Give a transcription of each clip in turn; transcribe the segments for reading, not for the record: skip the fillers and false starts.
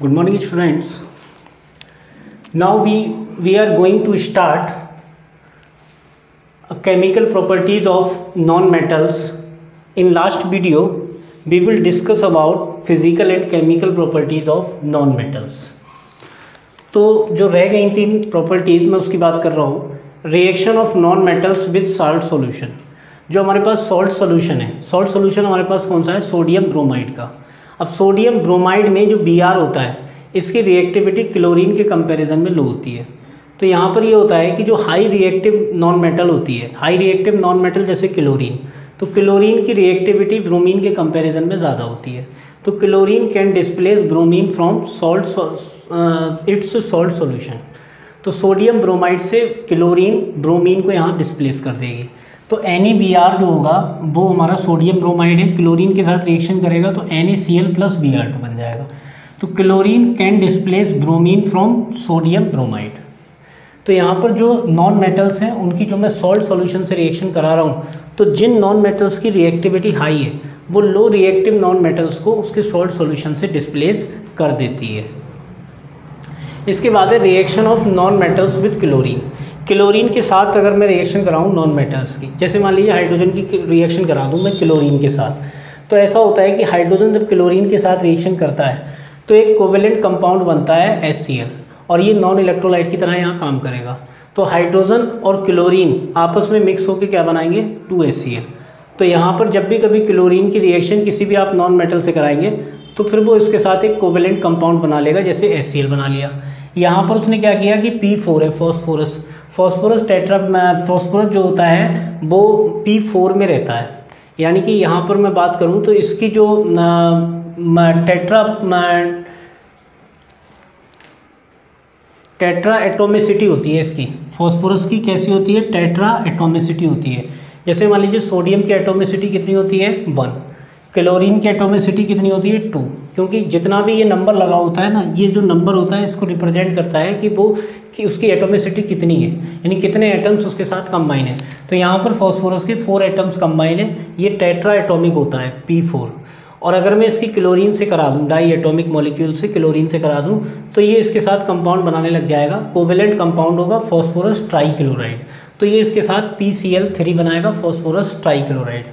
Good morning, students. Now we are going to start chemical properties of non-metals. In last video, we will discuss about physical and chemical properties of non-metals. तो जो रह गई तीन properties मैं उसकी बात कर रहा हूँ. Reaction of non metals with salt solution. जो हमारे पास सॉल्ट सॉल्यूशन है, सॉल्ट सॉल्यूशन हमारे पास कौन सा है? सोडियम ब्रोमाइड का. अब सोडियम ब्रोमाइड में जो Br होता है, इसकी रिएक्टिविटी क्लोरीन के कंपैरिजन में लो होती है. तो यहाँ पर ये होता है कि जो हाई रिएक्टिव नॉन मेटल होती है, हाई रिएक्टिव नॉन मेटल जैसे क्लोरीन, तो क्लोरीन की रिएक्टिविटी ब्रोमीन के कंपैरिजन में ज़्यादा होती है. तो chlorine can displace bromine from salt it's salt solution. तो सोडियम ब्रोमाइड से क्लोरीन ब्रोमीन को यहाँ डिस्प्लेस कर देगी. तो NaBr जो होगा वो हमारा सोडियम ब्रोमाइड है, क्लोरीन के साथ रिएक्शन करेगा तो NaCl प्लस Br2 बन जाएगा. तो chlorine can displace bromine from sodium bromide. तो यहाँ पर जो नॉन मेटल्स हैं उनकी जो मैं सॉल्ट सॉल्यूशन से रिएक्शन करा रहा हूँ, तो जिन नॉन मेटल्स की रिएक्टिविटी हाई है वो लो रिएक्टिव नॉन मेटल्स को उसके सॉल्ट सॉल्यूशन से डिस्प्लेस कर देती है. इसके बाद है reaction of non metals with chlorine. Chlorine के साथ अगर मैं रिएक्शन कराऊँ नॉन मेटल्स की, जैसे मान लीजिए हाइड्रोजन की रिएक्शन करा दूँ मैं क्लोरीन के साथ, तो ऐसा होता है कि हाइड्रोजन जब क्लोरीन के साथ रिएक्शन करता है तो एक कोवेलेंट कंपाउंड बनता है HCl, और ये नॉन इलेक्ट्रोलाइट की तरह यहाँ काम करेगा. तो हाइड्रोजन और क्लोरीन आपस में मिक्स होकर क्या बनाएंगे? 2HCl. तो यहाँ पर जब भी कभी क्लोरीन की रिएक्शन किसी भी आप नॉन मेटल से कराएंगे तो फिर वो इसके साथ एक कोवेलेंट कंपाउंड बना लेगा, जैसे HCl बना लिया. यहाँ पर उसने क्या किया कि P4 है, फॉस्फोरस. फॉस्फोरस फॉस्फोरस जो होता है वो P4 में रहता है. यानी कि यहाँ पर मैं बात करूँ तो इसकी जो टेट्रा एटोमिसिटी होती है इसकी, फास्फोरस की कैसी होती है? टेट्रा एटोमिसिटी होती है. जैसे मान लीजिए सोडियम की एटोमिसिटी कितनी होती है? 1. क्लोरीन की एटोमिसिटी कितनी होती है? 2. क्योंकि जितना भी ये नंबर लगा होता है ना, ये जो नंबर होता है इसको रिप्रेजेंट करता है कि उसकी एटोमिसिटी कितनी है, यानी कितने एटम्स उसके साथ कंबाइन है. तो यहाँ पर फास्फोरस के 4 एटम्स कंबाइन है, ये टेट्रा एटॉमिक होता है P4. और अगर मैं इसकी क्लोरीन से करा दूँ, डाई एटॉमिक मॉलिक्यूल से क्लोरीन से करा दूँ, तो ये इसके साथ कंपाउंड बनाने लग जाएगा, कोवेलेंट कंपाउंड होगा फॉस्फोरस ट्राईक्लोराइड. तो ये इसके साथ PCl3 बनाएगा, फॉस्फोरस ट्राईक्लोराइड.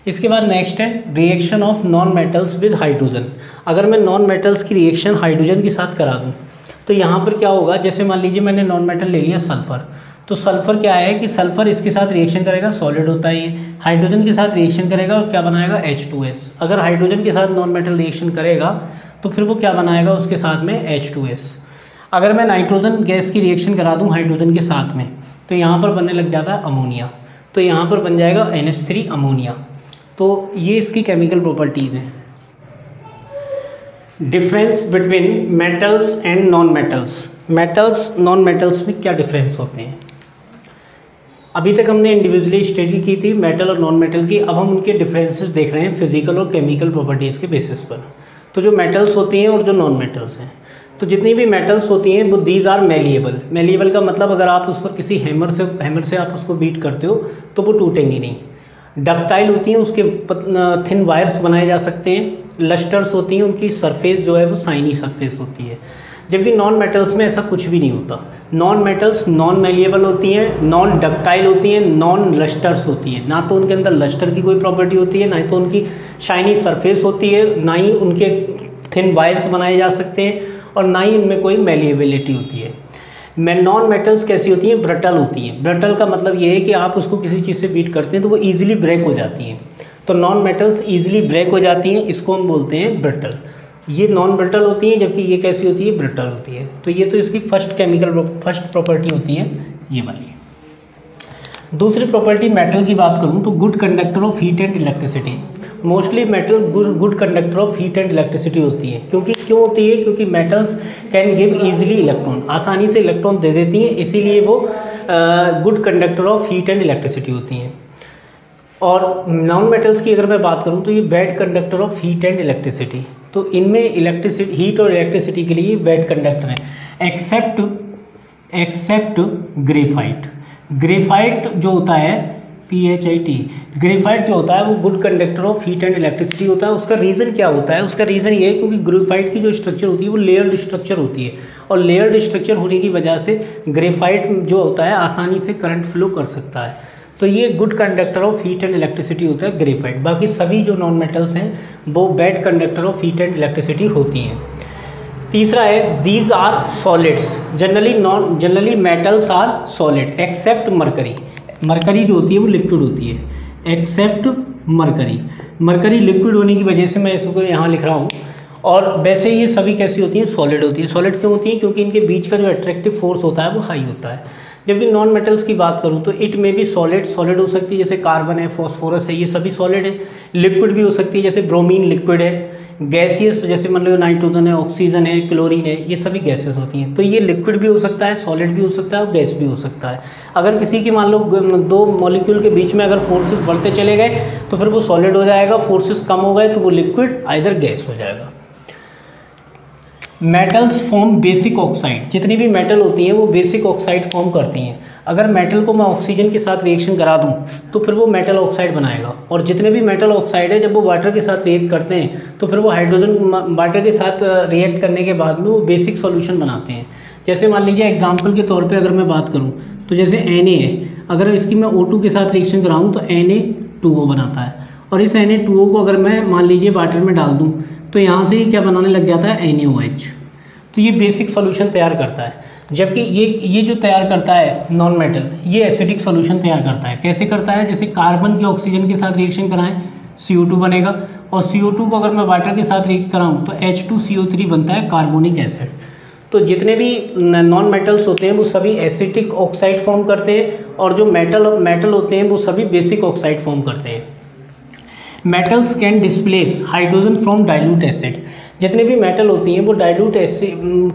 इसके बाद नेक्स्ट है reaction of non metals with hydrogen. अगर मैं नॉन मेटल्स की रिएक्शन हाइड्रोजन के साथ करा दूँ तो यहाँ पर क्या होगा? जैसे मान लीजिए मैंने नॉन मेटल ले लिया सल्फ़र, तो सल्फ़र क्या है कि सल्फ़र इसके साथ रिएक्शन करेगा, सॉलिड होता है ये, हाइड्रोजन के साथ रिएक्शन करेगा और क्या बनाएगा? H2S. अगर हाइड्रोजन के साथ नॉन मेटल रिएक्शन करेगा तो फिर वो क्या बनाएगा उसके साथ में? H2S. अगर मैं नाइट्रोजन गैस की रिएक्शन करा दूँ हाइड्रोजन के साथ में, तो यहाँ पर बनने लग जाता है अमोनिया. तो यहाँ पर बन जाएगा NH3 अमोनिया. तो ये इसकी केमिकल प्रॉपर्टीज़ हैं. Difference between metals and non metals. Metals non metals में क्या डिफरेंस होते हैं? अभी तक हमने इंडिविजुअली स्टडी की थी मेटल और नॉन मेटल की. अब हम उनके डिफरेंसेस देख रहे हैं फिजिकल और केमिकल प्रॉपर्टीज़ के बेसिस पर. तो जो मेटल्स होती हैं और जो नॉन मेटल्स हैं, तो जितनी भी मेटल्स होती हैं वो दीज आर मेलिएबल. मेलिएबल का मतलब अगर आप उस पर किसी हैमर से आप उसको बीट करते हो तो वो टूटेंगी नहीं. डक्टाइल होती हैं, उसके थिन वायर्स बनाए जा सकते हैं. लस्टर्स होती हैं, उनकी सरफेस जो है वो शाइनी सरफेस होती है. जबकि नॉन मेटल्स में ऐसा कुछ भी नहीं होता. नॉन मेटल्स नॉन मेलिएबल होती हैं, नॉन डक्टाइल होती हैं, नॉन लस्टर्स होती हैं. ना तो उनके अंदर लस्टर की कोई प्रॉपर्टी होती है, ना ही तो उनकी शाइनी सरफेस होती है, ना ही उनके थिन वायर्स बनाए जा सकते हैं, और ना ही उनमें कोई मेलिएबिलिटी होती है. नॉन मेटल्स कैसी होती हैं? ब्रटल होती हैं. ब्रटल का मतलब ये है कि आप उसको किसी चीज़ से बीट करते हैं तो वो ईजिली ब्रेक हो जाती हैं. तो नॉन मेटल्स ईजिली ब्रेक हो जाती हैं, इसको हम बोलते हैं ब्रिटल. ये नॉन ब्रिटल होती हैं, जबकि ये कैसी होती है? ब्रिटल होती है. तो ये तो इसकी फर्स्ट प्रॉपर्टी होती है ये वाली. दूसरी प्रॉपर्टी मेटल की बात करूँ तो good conductor of heat and electricity. Mostly metal good conductor of heat and electricity होती है. क्यों होती है? क्योंकि metals can give easily electron, आसानी से इलेक्ट्रॉन दे देती हैं, इसीलिए वो good conductor of heat and electricity होती हैं. और नॉन मेटल्स की अगर मैं बात करूं तो ये bad conductor of heat and electricity. तो इनमें इलेक्ट्रिसिटी, हीट और इलेक्ट्रिसिटी के लिए बैड कंडक्टर है, एक्सेप्ट ग्रेफाइट. ग्रेफाइट जो होता है PHIT। ग्रेफाइट जो होता है वो good conductor of heat and electricity होता है। उसका रीज़न क्या होता है? उसका रीज़न ये है क्योंकि ग्रेफाइट की जो स्ट्रक्चर होती है वो लेयर्ड स्ट्रक्चर होती है, और लेयर्ड स्ट्रक्चर होने की वजह से ग्रेफाइट जो होता है आसानी से करंट फ्लो कर सकता है। तो ये good conductor of heat and electricity होता है ग्रेफाइट। बाकी सभी जो नॉन मेटल्स हैं वो bad conductor of heat and electricity होती हैं। तीसरा है these are solids, generally metals are solid except mercury. Mercury जो होती है वो लिक्विड होती है, एक्सेप्ट मरकरी। मरकरी लिक्विड होने की वजह से मैं इसको यहाँ लिख रहा हूँ। और वैसे ये सभी कैसी होती हैं? सॉलिड होती है। सॉलिड क्यों होती है? क्योंकि इनके बीच का जो अट्रैक्टिव फोर्स होता है वो हाई होता है। जबकि नॉन मेटल्स की बात करूँ तो इट में भी सॉलिड हो सकती है, जैसे कार्बन है, फॉस्फोरस है, ये सभी सॉलिड है। लिक्विड भी हो सकती है, जैसे ब्रोमीन लिक्विड है। गैसियस जैसे मतलब नाइट्रोजन है, ऑक्सीजन है, क्लोरीन है, ये सभी गैसेस होती हैं। तो ये लिक्विड भी हो सकता है, सॉलिड भी हो सकता है और गैस भी हो सकता है। अगर किसी की मान लो दो मॉलिक्यूल के बीच में अगर फोर्सेस बढ़ते चले गए तो फिर वो सॉलिड हो जाएगा, फोर्सेस कम हो गए तो वो लिक्विड आइदर गैस हो जाएगा। Metals form basic oxide. जितनी भी मेटल होती हैं वो बेसिक ऑक्साइड फॉर्म करती हैं। अगर मेटल को मैं ऑक्सीजन के साथ रिएक्शन करा दूं तो फिर वो मेटल ऑक्साइड बनाएगा, और जितने भी मेटल ऑक्साइड है जब वो वाटर के साथ रिएक्ट करते हैं तो फिर वो हाइड्रोजन वाटर के साथ रिएक्ट करने के बाद में वो बेसिक सॉल्यूशन बनाते हैं। जैसे मान लीजिए एग्जांपल के तौर पे अगर मैं बात करूं तो जैसे Na है, अगर इसकी मैं O2 के साथ रिएक्शन कराऊँ तो Na2O बनाता है, और इस Na2O को अगर मैं मान लीजिए वाटर में डाल दूँ तो यहाँ से ही क्या बनाने लग जाता है? NaOH। तो ये बेसिक सॉल्यूशन तैयार करता है। जबकि ये जो तैयार करता है नॉन मेटल, ये एसिडिक सॉल्यूशन तैयार करता है। कैसे करता है? जैसे कार्बन की ऑक्सीजन के साथ रिएक्शन कराएं CO2 बनेगा, और CO2 को अगर मैं वाटर के साथ रिएक्ट कराऊं तो H2CO3 बनता है कार्बोनिक एसिड। तो जितने भी नॉन मेटल्स होते हैं वो सभी एसिडिक ऑक्साइड फॉर्म करते हैं, और जो मेटल होते हैं वो सभी बेसिक ऑक्साइड फॉर्म करते हैं। Metals can displace hydrogen from dilute acid. जितने भी मेटल होती हैं वो डाइल्यूट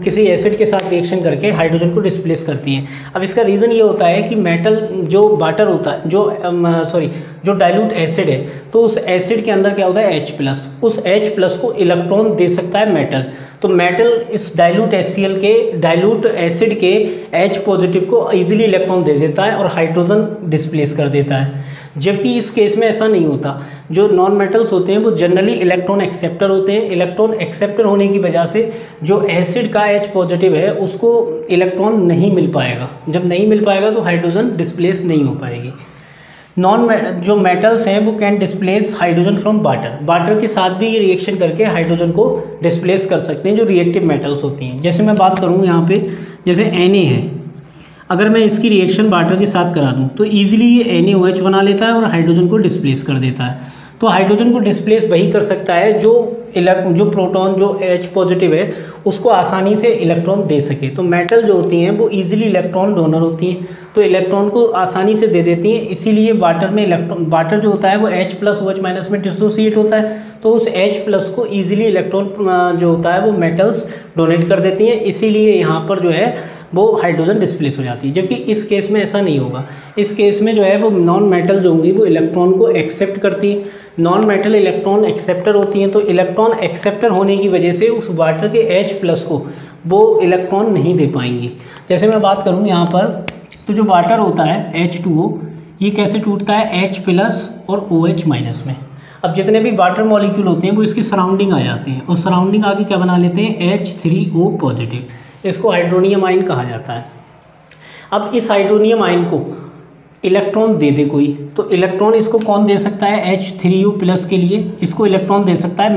किसी एसिड के साथ रिएक्शन करके हाइड्रोजन को डिस्प्लेस करती हैं। अब इसका रीज़न ये होता है कि मेटल जो वाटर होता है, जो डाइल्यूट एसिड है, तो उस एसिड के अंदर क्या होता है? H+। उस H+ को इलेक्ट्रॉन दे सकता है मेटल। तो मेटल इस डाइल्यूट एसिड के H+ को ईजिली इलेक्ट्रॉन दे देता है और हाइड्रोजन डिस्प्लेस कर देता है। जबकि इस केस में ऐसा नहीं होता। जो नॉन मेटल्स होते हैं वो जनरली इलेक्ट्रॉन एक्सेप्टर होते हैं। इलेक्ट्रॉन एक्सेप्टर होने की वजह से जो एसिड का H+ है उसको इलेक्ट्रॉन नहीं मिल पाएगा। जब नहीं मिल पाएगा तो हाइड्रोजन डिस्प्लेस नहीं हो पाएगी। जो मेटल्स हैं वो can displace hydrogen from water के साथ भी ये रिएक्शन करके हाइड्रोजन को डिस्प्लेस कर सकते हैं, जो रिएक्टिव मेटल्स होती हैं। जैसे मैं बात करूँ यहाँ पे, जैसे Na है, अगर मैं इसकी रिएक्शन वाटर के साथ करा दूं तो ईजिली ये NaOH बना लेता है और हाइड्रोजन को डिस्प्लेस कर देता है। तो हाइड्रोजन को डिस्प्लेस वही कर सकता है जो प्रोटॉन जो H+ है उसको आसानी से इलेक्ट्रॉन दे सके। तो मेटल जो होती हैं वो इजीली इलेक्ट्रॉन डोनर होती हैं, तो इलेक्ट्रॉन को आसानी से दे देती हैं। इसीलिए वाटर जो होता है वो H+ OH- में डिसोसिएट होता है, तो उस H+ को ईजिली इलेक्ट्रॉन जो होता है वो मेटल्स डोनेट कर देती हैं। इसीलिए यहाँ पर जो है वो हाइड्रोजन डिस्प्लेस हो जाती है। जबकि इस केस में ऐसा नहीं होगा। इस केस में जो है वो नॉन मेटल जो होंगी वो इलेक्ट्रॉन को एक्सेप्ट करती हैं। नॉन मेटल इलेक्ट्रॉन एक्सेप्टर होती हैं, तो इलेक्ट्रॉन एक्सेप्टर होने की वजह से उस वाटर के H+ को वो इलेक्ट्रॉन नहीं दे पाएंगी। जैसे मैं बात करूँ यहाँ पर, तो जो वाटर होता है H2O, ये कैसे टूटता है? H+ और OH- में। अब जितने भी वाटर मॉलिक्यूल होते हैं वो इसकी सराउंडिंग आ जाते हैं, और सराउंडिंग आके क्या बना लेते हैं? H3O+। इसको हाइड्रोनियम आयन कहा जाता है। अब इस हाइड्रोनियम आयन को इलेक्ट्रॉन दे दे कोई, तो इलेक्ट्रॉन इसको कौन दे सकता है? H3O+ के लिए इसको इलेक्ट्रॉन दे सकता है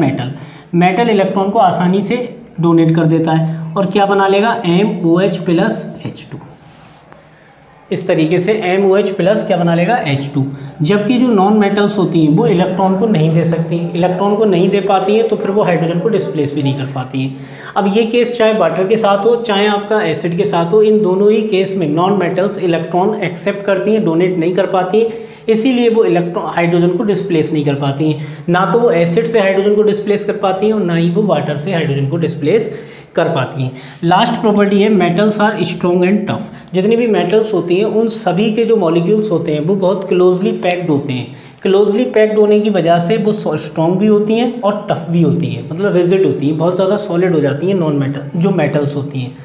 मेटल इलेक्ट्रॉन को आसानी से डोनेट कर देता है, और क्या बना लेगा? MOH+H2। इस तरीके से MOH+ क्या बना लेगा? H2। जबकि जो नॉन मेटल्स होती हैं वो इलेक्ट्रॉन को नहीं दे सकती, इलेक्ट्रॉन को नहीं दे पाती हैं, तो फिर वो हाइड्रोजन को डिस्प्लेस भी नहीं कर पाती हैं। अब ये केस चाहे वाटर के साथ हो चाहे आपका एसिड के साथ हो, इन दोनों ही केस में नॉन मेटल्स इलेक्ट्रॉन एक्सेप्ट करती हैं, डोनेट नहीं कर पाती हैं, इसीलिए वो हाइड्रोजन को डिस्प्लेस नहीं कर पाती हैं। ना तो वो एसिड से हाइड्रोजन को डिस्प्लेस कर पाती हैं और ना ही वो वाटर से हाइड्रोजन को डिस्प्लेस कर पाती हैं। लास्ट प्रॉपर्टी है metals are strong and tough. जितनी भी मेटल्स होती हैं उन सभी के जो मॉलिक्यूल्स होते हैं वो बहुत क्लोजली पैक्ड होते हैं। क्लोजली पैक्ड होने की वजह से वो स्ट्रॉन्ग भी होती हैं और टफ भी होती हैं, मतलब रिजिड होती हैं, बहुत ज़्यादा सॉलिड हो जाती हैं जो मेटल्स होती हैं।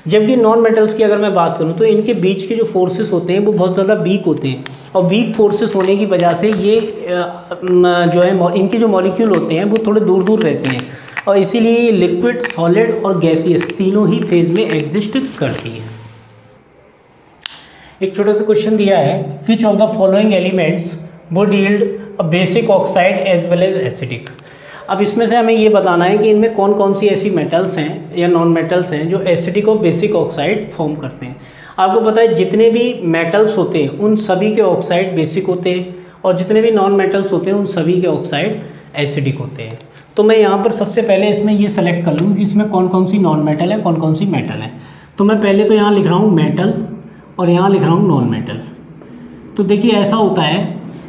जबकि नॉन मेटल्स की अगर मैं बात करूं तो इनके बीच के जो फोर्सेस होते हैं वो बहुत ज़्यादा वीक होते हैं, और वीक फोर्सेस होने की वजह से ये जो है इनके जो मॉलिक्यूल होते हैं वो थोड़े दूर दूर रहते हैं, और इसीलिए ये लिक्विड, सॉलिड और गैसियस तीनों ही फेज में एग्जिस्ट करती है। एक छोटा सा क्वेश्चन दिया है, which of the following elements would yield a basic oxide as well as acidic. अब इसमें से हमें ये बताना है कि इनमें कौन कौन सी ऐसी मेटल्स हैं या नॉन मेटल्स हैं जो एसिडिक और बेसिक ऑक्साइड फॉर्म करते हैं। आपको पता है जितने भी मेटल्स होते हैं उन सभी के ऑक्साइड बेसिक होते हैं, और जितने भी नॉन मेटल्स होते हैं उन सभी के ऑक्साइड एसिडिक होते हैं। तो मैं यहाँ पर सबसे पहले इसमें ये सेलेक्ट कर लूँ कि इसमें कौन कौन सी नॉन मेटल है, कौन कौन सी मेटल है। तो मैं पहले तो यहाँ लिख रहा हूँ मेटल और यहाँ लिख रहा हूँ नॉन मेटल। तो देखिए ऐसा होता है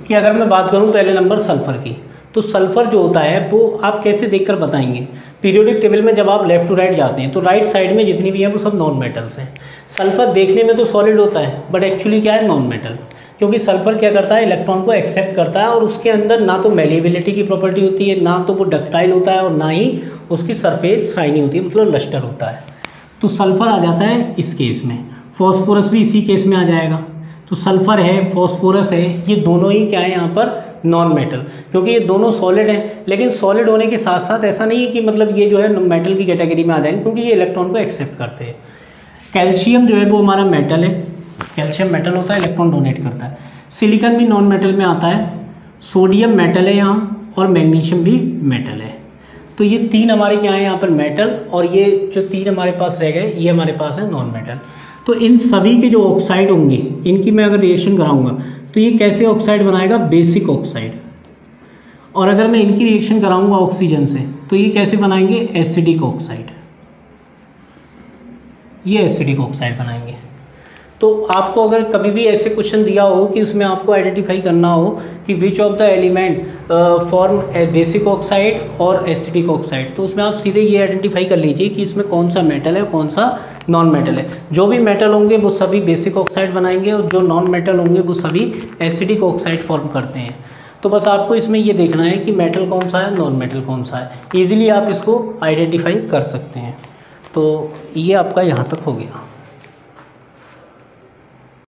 कि अगर मैं बात करूँ पहले नंबर सल्फ़र की, तो सल्फ़र जो होता है वो आप कैसे देखकर बताएंगे। पीरियोडिक टेबल में जब आप लेफ़्ट टू राइट जाते हैं तो राइट साइड में जितनी भी है वो सब नॉन मेटल्स हैं। सल्फ़र देखने में तो सॉलिड होता है बट एक्चुअली क्या है, नॉन मेटल, क्योंकि सल्फ़र क्या करता है, इलेक्ट्रॉन को एक्सेप्ट करता है, और उसके अंदर ना तो मेलिएबिलिटी की प्रॉपर्टी होती है, ना तो वो डक्टाइल होता है, और ना ही उसकी सरफेस शाइनी होती है, मतलब लस्टर होता है। तो सल्फ़र आ जाता है इस केस में। फॉस्फोरस भी इसी केस में आ जाएगा। तो सल्फ़र है, फॉस्फोरस है, ये दोनों ही क्या है यहाँ पर, नॉन मेटल, क्योंकि ये दोनों सॉलिड हैं। लेकिन सॉलिड होने के साथ साथ ऐसा नहीं है कि मतलब ये जो है मेटल की कैटेगरी में आ जाएंगे, क्योंकि ये इलेक्ट्रॉन को एक्सेप्ट करते हैं। कैल्शियम जो है वो हमारा मेटल है, कैल्शियम मेटल होता है, इलेक्ट्रॉन डोनेट करता है। सिलिकॉन भी नॉन मेटल में आता है, सोडियम मेटल है यहाँ, और मैग्नीशियम भी मेटल है। तो ये तीन हमारे क्या है यहाँ पर मेटल, और ये जो तीन हमारे पास रह गए ये हमारे पास है नॉन मेटल। तो इन सभी के जो ऑक्साइड होंगे इनकी मैं अगर रिएक्शन कराऊंगा तो ये कैसे ऑक्साइड बनाएगा, बेसिक ऑक्साइड। और अगर मैं इनकी रिएक्शन कराऊंगा ऑक्सीजन से तो ये कैसे बनाएंगे, एसिडिक ऑक्साइड। ये एसिडिक ऑक्साइड बनाएंगे। तो आपको अगर कभी भी ऐसे क्वेश्चन दिया हो कि उसमें आपको आइडेंटिफाई करना हो कि विच of the element form basic oxide और एसिडिक ऑक्साइड, तो उसमें आप सीधे ये आइडेंटिफाई कर लीजिए कि इसमें कौन सा मेटल है, कौन सा नॉन मेटल है। जो भी मेटल होंगे वो सभी बेसिक ऑक्साइड बनाएंगे, और जो नॉन मेटल होंगे वो सभी एसिडिक ऑक्साइड फॉर्म करते हैं। तो बस आपको इसमें ये देखना है कि मेटल कौन सा है, नॉन मेटल कौन सा है। ईजिली आप इसको आइडेंटिफाई कर सकते हैं। तो ये आपका यहाँ तक हो गया।